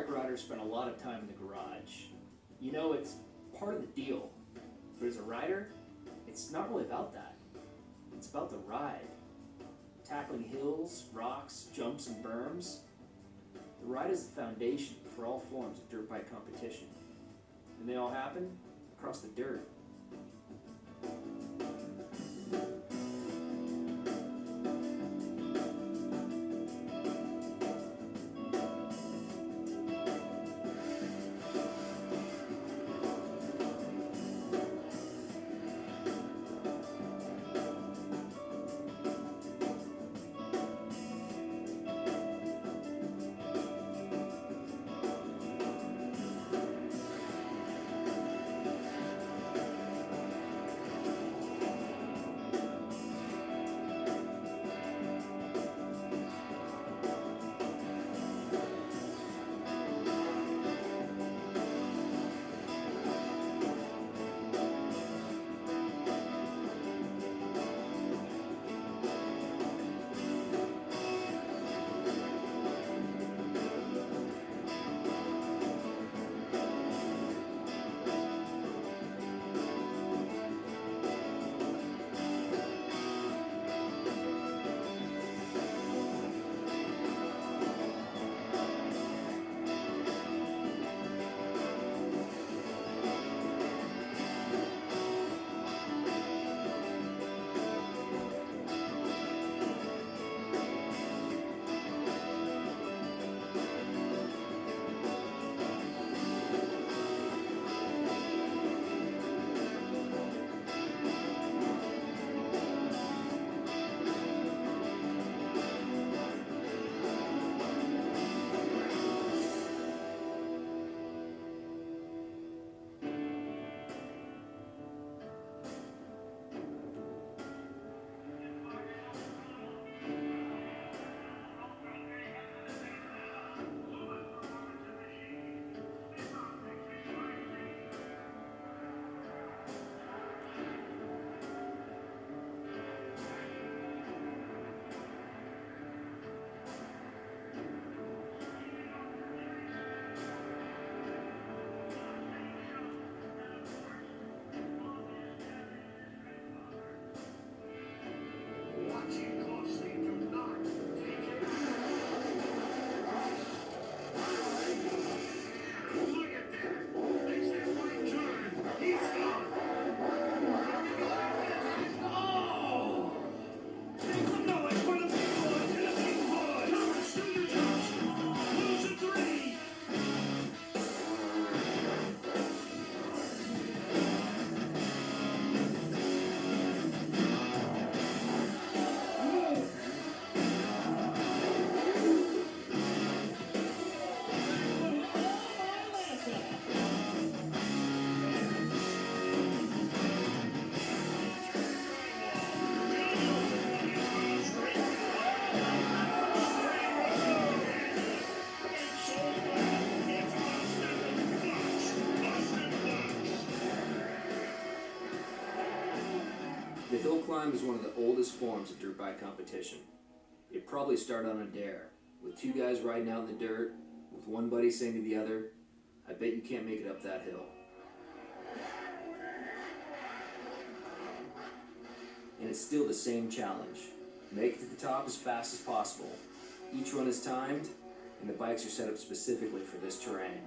riders spend a lot of time in the garage. You know, it's part of the deal. But as a rider, it's not really about that. It's about the ride. Tackling hills, rocks, jumps, and berms. The ride is the foundation for all forms of dirt bike competition. And they all happen across the dirt. The hill climb is one of the oldest forms of dirt bike competition. It probably started on a dare, with two guys riding out in the dirt, with one buddy saying to the other, "I bet you can't make it up that hill." And it's still the same challenge. Make it to the top as fast as possible. Each run is timed, and the bikes are set up specifically for this terrain.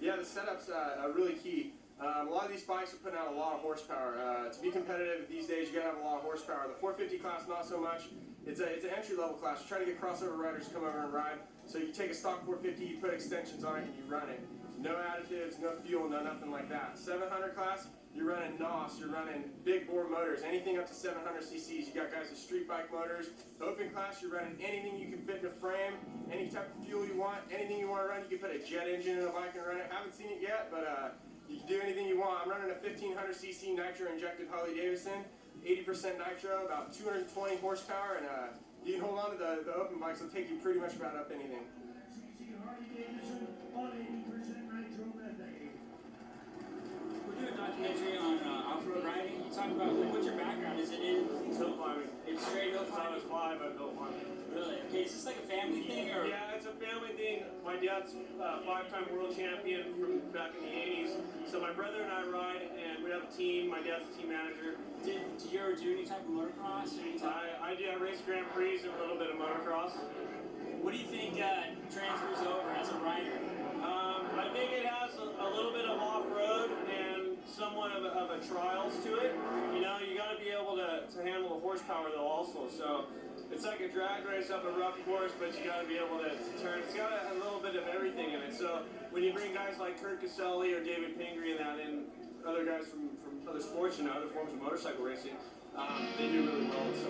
Yeah, the setup's really key. A lot of these bikes are putting out a lot of horsepower. To be competitive these days, you gotta have a lot of horsepower. The 450 class, not so much. It's an entry-level class. You're trying to get crossover riders to come over and ride. So you take a stock 450, you put extensions on it, and you run it. No additives, no fuel, no nothing like that. 700 class, you're running NOS, you're running big bore motors, anything up to 700 cc's. You got guys with street bike motors. Open class, you're running anything you can fit in a frame, any type of fuel you want, anything you want to run. You can put a jet engine in a bike and run it. Haven't seen it yet, but you can do anything you want. I'm running a 1500 cc nitro injected Harley Davidson, 80% nitro, about 220 horsepower, and you can hold on to the open bikes. It'll take you pretty much about up anything. We're doing a documentary on off-road riding. You talk about what's your background? Is it in Hill climbing. It's straight hill climbing? It's 5 at hill climbing. Really? Okay, is this like a family thing or? Yeah, it's a a family thing. My dad's a 5-time world champion from back in the 80s. So my brother and I ride, and we have a team. My dad's a team manager. Did you ever do any type of motocross or any type? I do. I race Grand Prix and a little bit of motocross. What do you think transfers over as a rider? I think it has a little bit of off-road and somewhat of a trials to it. You know, you got to be able to handle the horsepower though also. So it's like a drag race up a rough course, but you got to be able to turn. It's got a little bit of everything in it. So when you bring guys like Kurt Caselli or David Pingree and that in, other guys from other sports, you know, other forms of motorcycle racing, they do really well. So.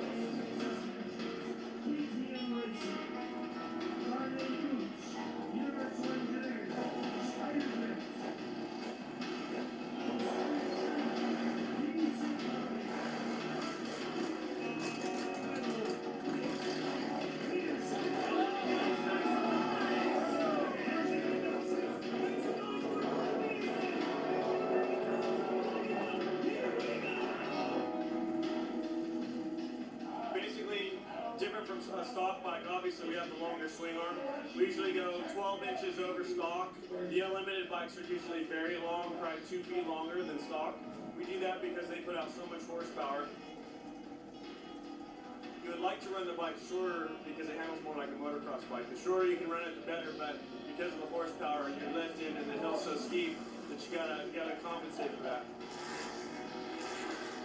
Different from a stock bike, obviously we have the longer swing arm. We usually go 12 inches over stock. The unlimited bikes are usually very long, probably 2 feet longer than stock. We do that because they put out so much horsepower. You would like to run the bike shorter because it handles more like a motocross bike. The shorter you can run it, the better, but because of the horsepower, you're lifted and the hill's so steep that you gotta compensate for that.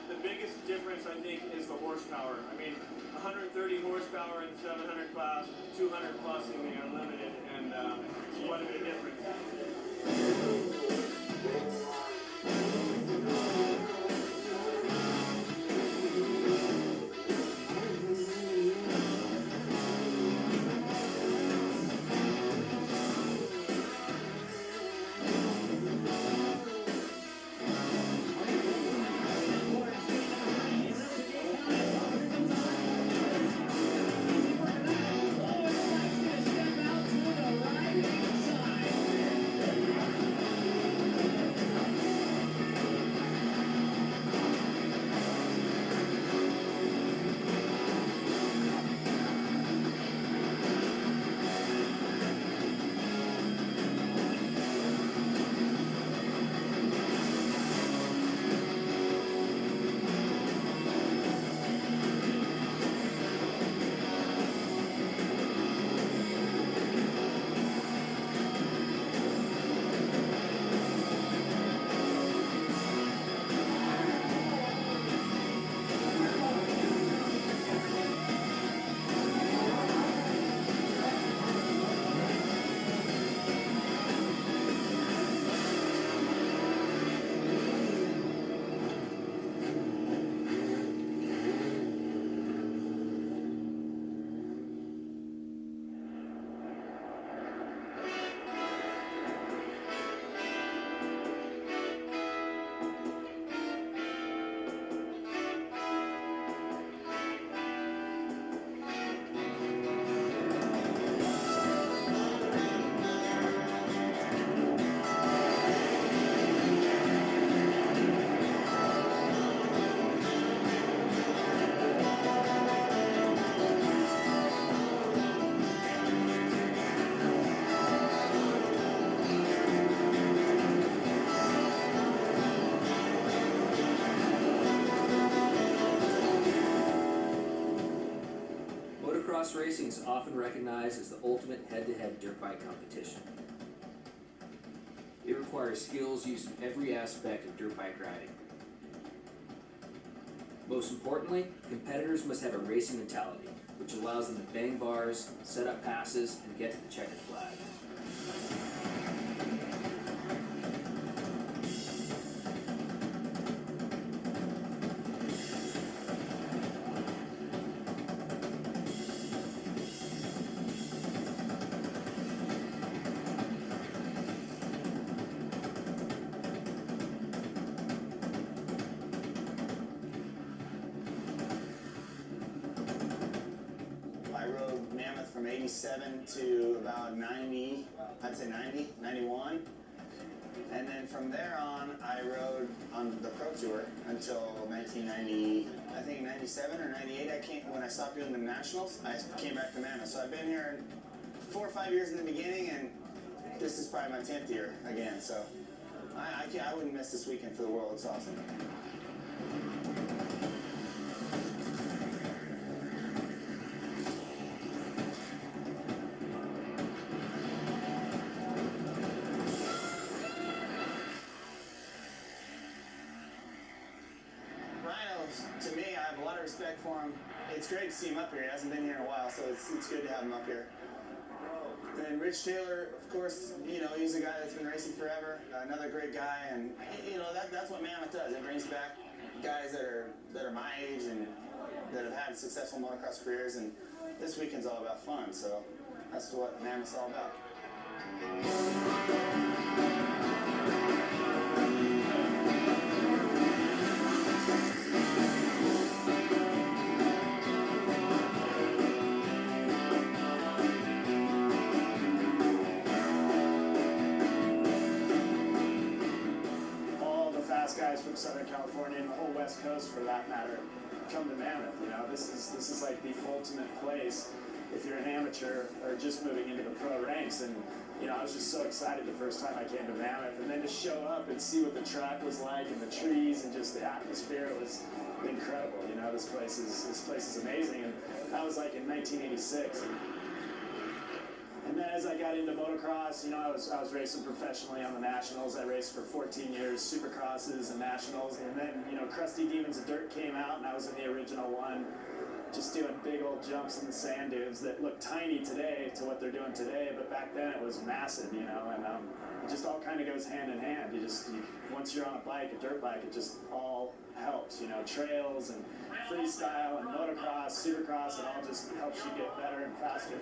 The biggest difference, I think, is the horsepower. I mean, 130 horsepower in the 700 class, 200 plus in the unlimited, and it's quite a big difference. Motocross racing is often recognized as the ultimate head-to-head dirt bike competition. It requires skills used in every aspect of dirt bike riding. Most importantly, competitors must have a racing mentality, which allows them to bang bars, set up passes, and get to the checkered flag. Mammoth from 87 to about 90, I'd say 90, 91. And then from there on, I rode on the Pro Tour until 1990, I think 97 or 98. When I stopped doing the Nationals, I came back to Mammoth. So I've been here 4 or 5 years in the beginning, and this is probably my 10th year again. So I wouldn't miss this weekend for the world. It's awesome. To me, I have a lot of respect for him. It's great to see him up here. He hasn't been here in a while, so it's good to have him up here. And Rich Taylor, of course, you know, he's a guy that's been racing forever. Another great guy, and you know that's what Mammoth does. It brings back guys that are my age and that have had successful motocross careers. And this weekend's all about fun, so that's what Mammoth's all about. Guys from Southern California and the whole West Coast, for that matter, come to Mammoth. You know, this is like the ultimate place if you're an amateur or just moving into the pro ranks. And you know, I was just so excited the first time I came to Mammoth, and then to show up and see what the track was like and the trees and just the atmosphere, it was incredible. You know, this place is amazing, and that was like in 1986. And then as I got into motocross, you know, I was racing professionally on the nationals. I raced for 14 years, supercrosses and nationals. And then, you know, Crusty Demons of Dirt came out, and I was in the original one, just doing big old jumps in the sand dunes that look tiny today to what they're doing today, but back then it was massive, you know. And it just all kind of goes hand in hand. Once you're on a bike, a dirt bike, it just all helps, you know, trails and freestyle and motocross, supercross, it all just helps you get better and faster.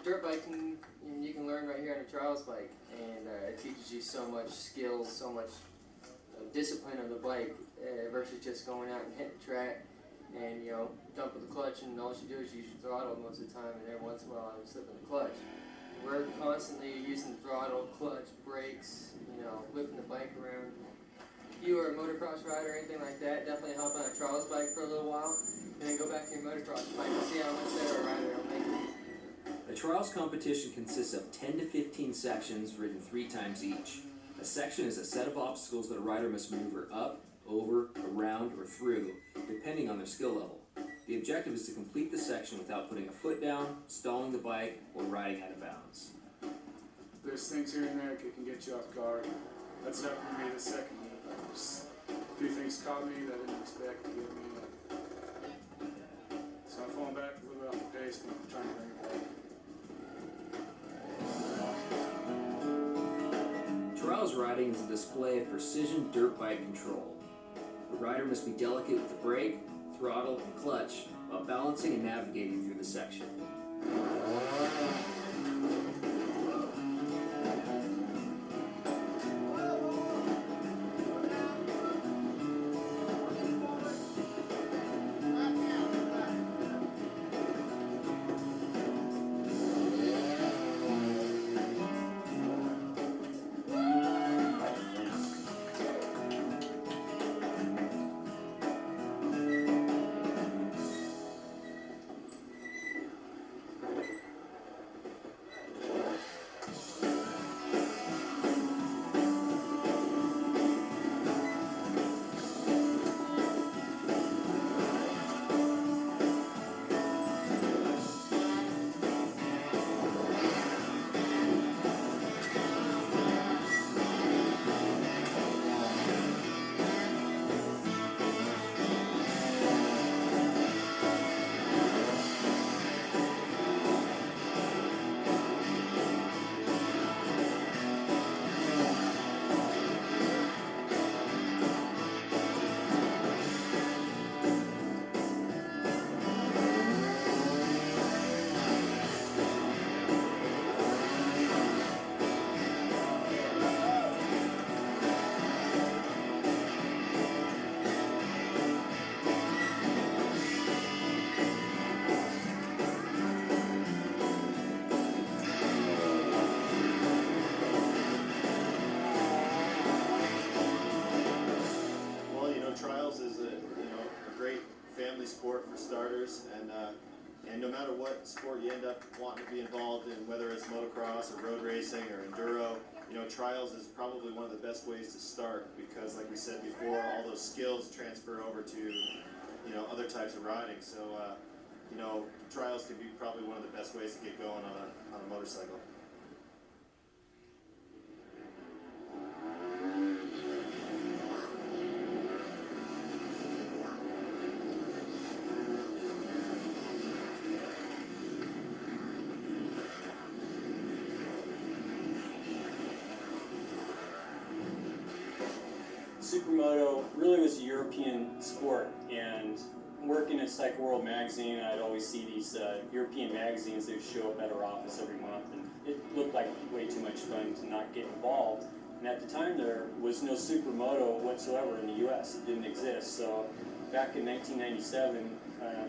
Dirt biking you can learn right here on a trials bike, and it teaches you so much skills, so much discipline on the bike versus just going out and hitting the track and, you know, dumping the clutch, and all you do is use your throttle most of the time, and every once in a while I'm slipping the clutch. We're constantly using the throttle, clutch, brakes, you know, whipping the bike around. If you are a motocross rider or anything like that, definitely hop on a trials bike for a little while, and then go back to your motocross bike and see how much better a rider will make it. A trials competition consists of 10 to 15 sections ridden 3 times each. A section is a set of obstacles that a rider must maneuver up, over, around, or through, depending on their skill level. The objective is to complete the section without putting a foot down, stalling the bike, or riding out of bounds. There's things here and there that can get you off guard. That's happened to me the second week. Just a few things caught me that I didn't expect to get me. So I'm falling back a little bit off the pace, but I'm trying to bring it back. Trials riding is a display of precision dirt bike control. The rider must be delicate with the brake, throttle, and clutch while balancing and navigating through the section. sport for starters, and no matter what sport you end up wanting to be involved in, whether it's motocross or road racing or enduro, trials is probably one of the best ways to start because, like we said before, all those skills transfer over to other types of riding. So trials can be probably one of the best ways to get going on a motorcycle. Supermoto really was a European sport, and working at Cycle World magazine, I'd always see these European magazines that would show up at our office every month, and it looked like way too much fun to not get involved. And at the time, there was no Supermoto whatsoever in the U.S. It didn't exist. So back in 1997,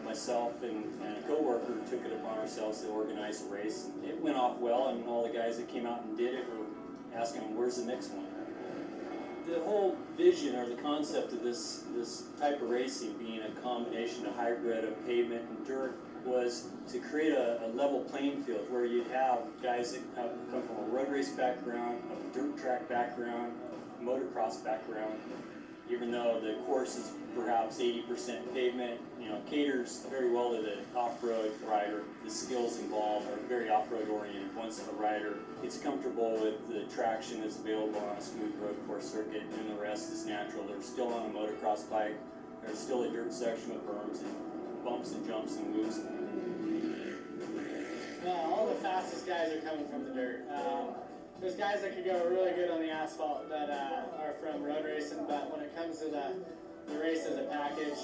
myself and a co-worker took it upon ourselves to organize a race. And it went off well, and all the guys that came out and did it were asking, where's the next one? The whole vision or the concept of this type of racing being a combination, a hybrid of pavement and dirt, was to create a level playing field where you'd have guys that come from a road race background, a dirt track background, a motocross background. Even though the course is perhaps 80% pavement, caters very well to the off-road rider. The skills involved are very off-road oriented. Once a rider gets comfortable with the traction that's available on a smooth road course circuit, and the rest is natural. They're still on a motocross bike. There's still a dirt section with berms and bumps and jumps and moves. All the fastest guys are coming from the dirt. There's guys that could go really good on the asphalt that are from road racing, but when it comes to the race as a package,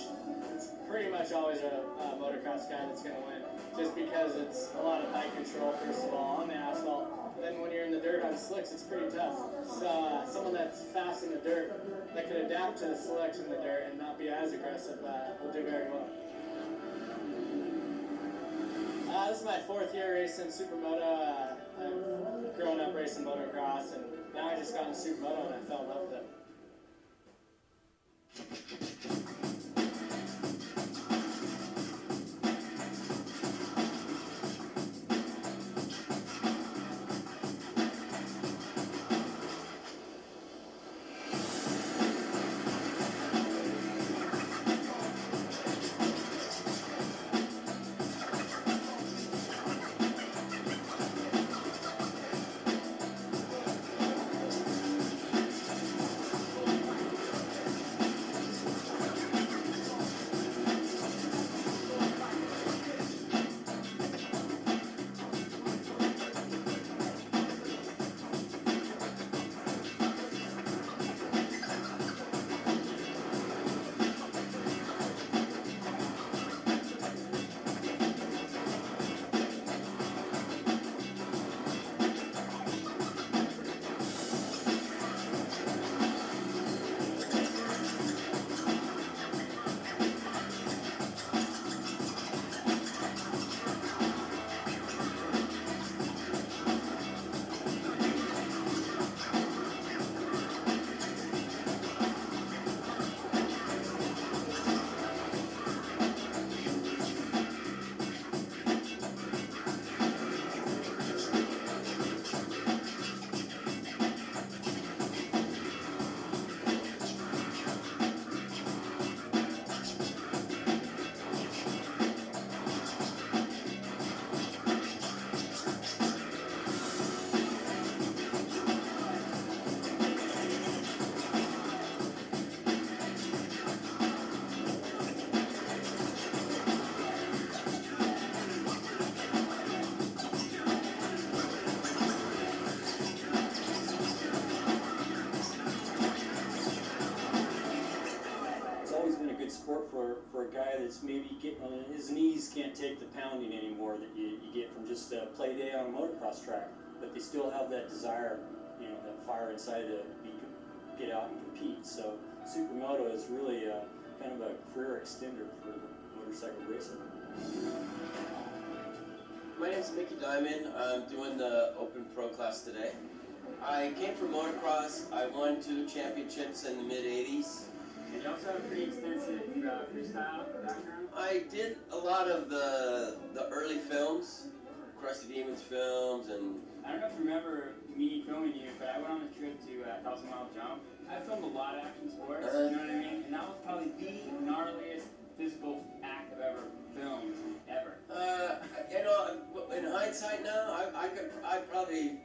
it's pretty much always a motocross guy that's going to win, just because it's a lot of bike control, first of all, on the asphalt. And then when you're in the dirt on slicks, it's pretty tough. So someone that's fast in the dirt, that could adapt to the slicks in the dirt and not be as aggressive, will do very well. This is my 4th year racing Supermoto. I've grown up racing motocross, and now I just got into Supermoto and I fell in love with it. maybe his knees can't take the pounding anymore that you get from just a play day on a motocross track, but they still have that desire, that fire inside to get out and compete. So Supermoto is really kind of a career extender for motorcycle racing. My name's Mickey Diamond. I'm doing the Open Pro class today. I came from motocross. I won 2 championships in the mid-'80s. And you also have a pretty extensive freestyle background? I did a lot of the early films, Crusty Demons films, and... I don't know if you remember me filming you, but I went on a trip to 1,000 Mile Jump. I filmed a lot of action sports, you know what I mean? And that was probably the gnarliest physical act I've ever filmed, ever. In hindsight now, I'd probably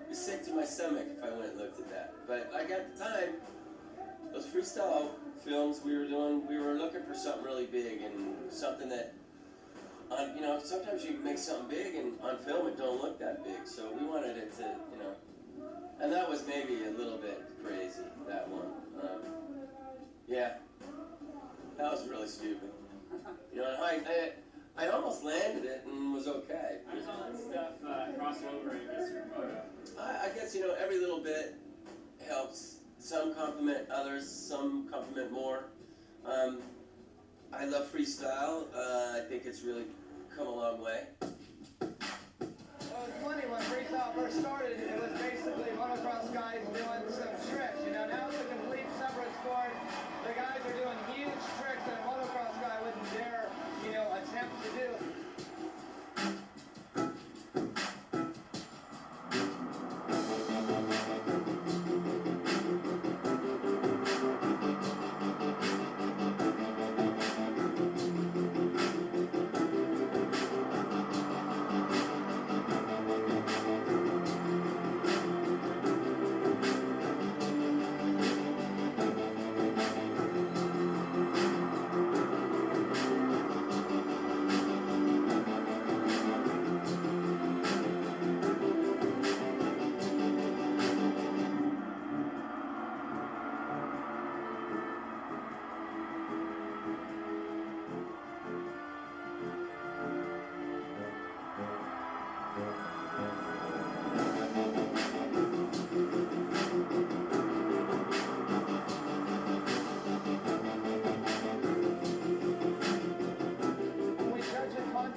be sick to my stomach if I went and looked at that. But like at the time, those freestyle films we were doing, we were looking for something really big and something that, sometimes you make something big and on film it don't look that big. So we wanted it to, and that was maybe a little bit crazy, that one. Yeah, that was really stupid. I almost landed it and was okay. How does all that stuff cross over into Supermoto? I guess, every little bit helps. Some compliment others, some compliment more. I love freestyle. I think it's really come a long way. Well, it's funny, when freestyle first started, it was basically motocross guys doing some tricks. Now it's a complete separate sport. The guys are doing huge tricks that a motocross guy wouldn't dare, attempt to do.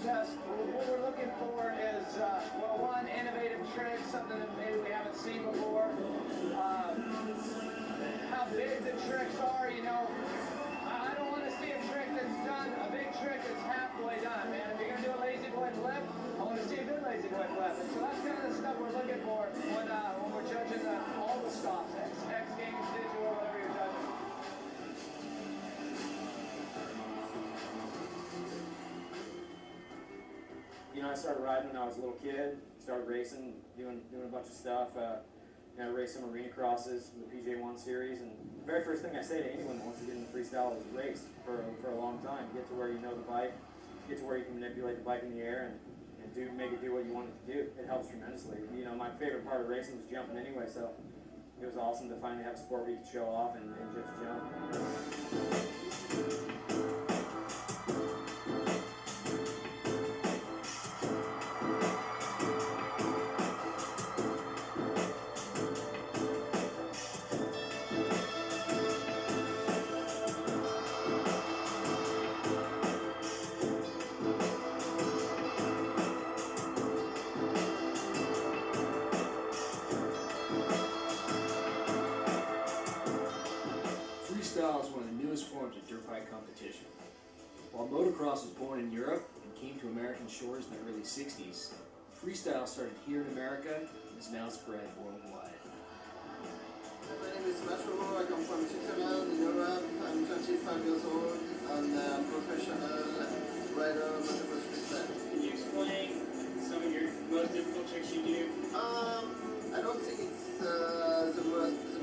What we're looking for is, one, innovative trick, something that maybe we haven't seen before. How big the tricks are, I don't want to see a trick that's done, a big trick that's halfway done, man. If you're going to do a lazy boy flip, I want to see a good lazy boy flip. And so that's kind of the stuff we're looking for when we're judging all the stops, X Games, digital, whatever you're judging. I started riding when I was a little kid, started racing, doing a bunch of stuff. I raced some arena crosses, the PJ1 series, and the very first thing I say to anyone that wants to get into freestyle is race for a long time. Get to where you know the bike, get to where you can manipulate the bike in the air and make it do what you want it to do. It helps tremendously. My favorite part of racing was jumping anyway, so it was awesome to finally have a sport where you could show off and just jump. Freestyle is one of the newest forms of dirt bike competition. While motocross was born in Europe and came to American shores in the early 60s, freestyle started here in America and is now spread worldwide. My name is Macho. I come from Switzerland in Europe. I'm 25 years old. I'm a professional rider of motocross freestyle. Can you explain some of your most difficult tricks you do? I don't think it's the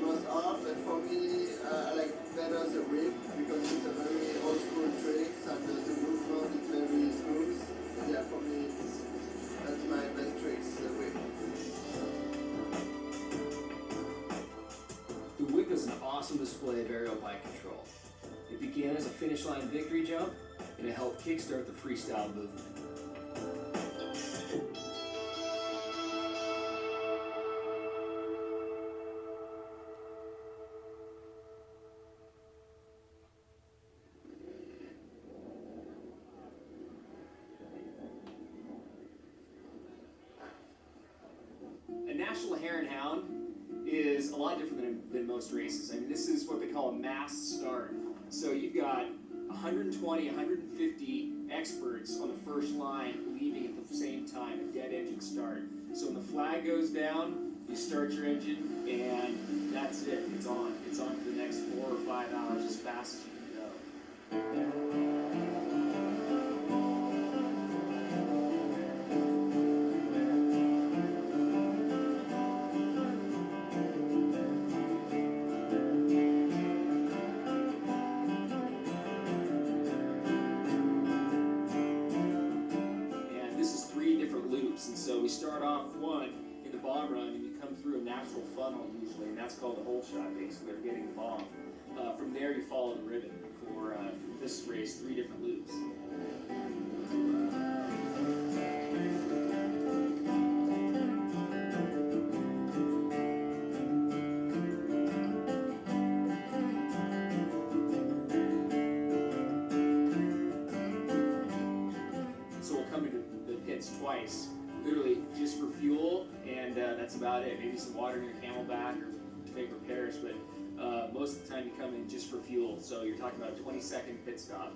most hard, but for me, I like better the whip because it's a very old school trick and the movement is very smooth. Yeah, for me, that's my best tricks, the whip. The whip is an awesome display of aerial bike control. It began as a finish line victory jump, and it helped kickstart the freestyle movement. A National Hare and Hound is a lot different than most races. I mean, this is what they call a mass start. So you've got 120, 150 experts on the first line leaving at the same time, a dead engine start. So when the flag goes down, you start your engine, and that's it. It's on. It's on for the next 4 or 5 hours as fast as you can go. And so we start off one in the bomb run, and you come through a natural funnel usually, and that's called the hole shot. Basically, they're getting the bomb. From there, you follow the ribbon for this race, 3 different loops. So we'll come into the pits twice. Literally just for fuel, and that's about it. Maybe some water in your Camelback or to make repairs, but most of the time you come in just for fuel. So you're talking about a 20-second pit stop.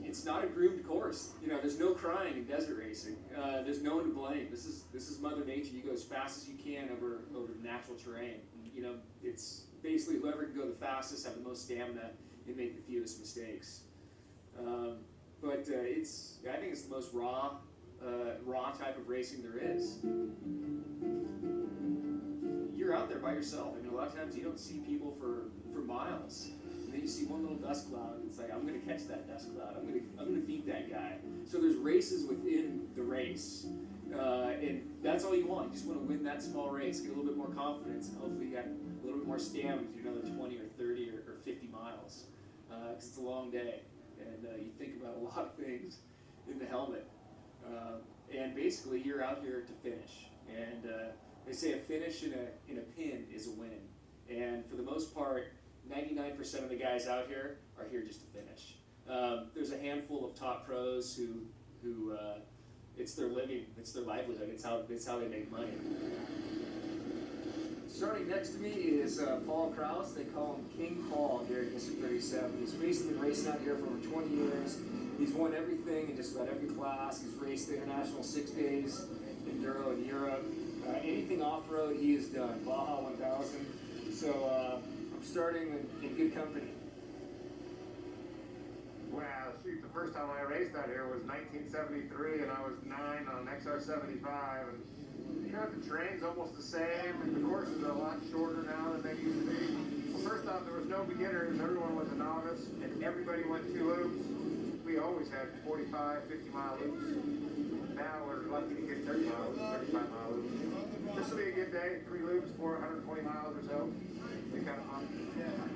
It's not a groomed course. You know, there's no crying in desert racing. There's no one to blame. This is Mother Nature. You go as fast as you can over the natural terrain. You know, it's basically whoever can go the fastest, have the most stamina, and make the fewest mistakes. But I think it's the most raw type of racing there is. You're out there by yourself. I mean, a lot of times you don't see people for miles. Then you see one little dust cloud, and it's like, I'm going to catch that dust cloud. I'm going to beat that guy. So there's races within the race, and that's all you want. You just want to win that small race, get a little bit more confidence, and hopefully you got a little bit more stamina to do another 20 or 30 or 50 miles, because it's a long day, and you think about a lot of things in the helmet. And basically, you're out here to finish. And they say a finish in a pin is a win. And for the most part, 99% of the guys out here are here just to finish. There's a handful of top pros who it's their living, it's their livelihood, it's how they make money. Starting next to me is Paul Krause. They call him King Paul here at District 37. He's basically been racing out here for over 20 years. He's won everything in just about every class. He's raced the International 6 days, Enduro in Europe. Anything off-road he has done, Baja 1000. So I'm starting in good company. Well, shoot, the first time I raced out here was 1973, and I was 9 on XR75, and you know, the terrain's almost the same, and the courses are a lot shorter now than they used to be. Well, first off, there was no beginners, everyone was a novice, and everybody went 2 loops. We always had 45, 50-mile loops. Now we're lucky to get 30-mile loops, 35-mile loops. This will be a good day, 3 loops, 420 miles or so. We kind of,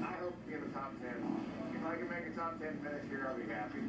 I hope to be in the top 10. If I can make a top 10 finish here, I'll be happy.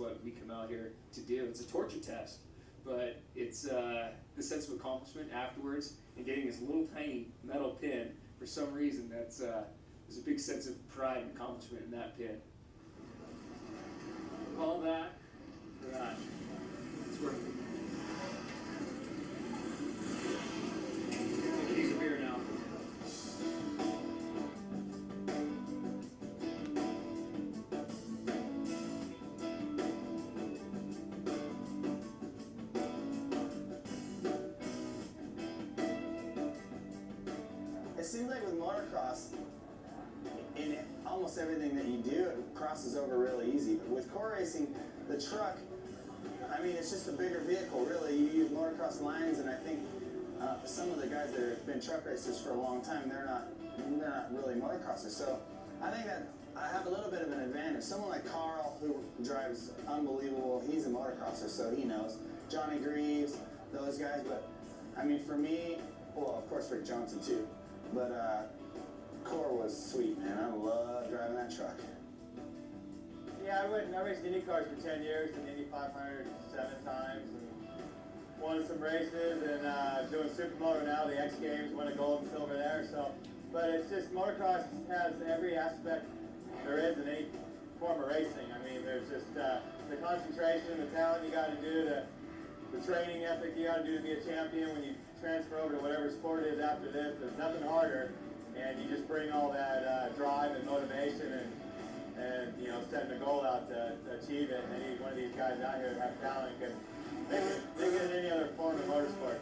what we come out here to do. It's a torture test, but it's the sense of accomplishment afterwards and getting this little tiny metal pin. For some reason, there's a big sense of pride and accomplishment in that pin. All that for that. It's worth it. Take a piece of beer now. It seems like with motocross, in almost everything that you do, it crosses over really easy. But with core racing, the truck, I mean, it's just a bigger vehicle, really. You use motocross lines, and I think some of the guys that have been truck racers for a long time, they're not really motocrossers. So I think that I have a little bit of an advantage. Someone like Carl, who drives unbelievable, he's a motocrosser, so he knows. Johnny Greaves, those guys. But I mean, for me, well, of course Rick Johnson too. But core was sweet, man. I love driving that truck. Yeah, I raced Indy cars for 10 years, and Indy 500 7 times, and won some races, and doing Supermoto now, the X Games, won a gold and silver there. So, but it's just motocross has every aspect there is in any form of racing. I mean, there's just the concentration, the talent you got to do, the training ethic you got to do to be a champion. When you transfer over to whatever sport it is after this, there's nothing harder, and you just bring all that drive and motivation and you know, setting a goal out to achieve it. And any one of these guys out here that have talent can they get in any other form of motorsport.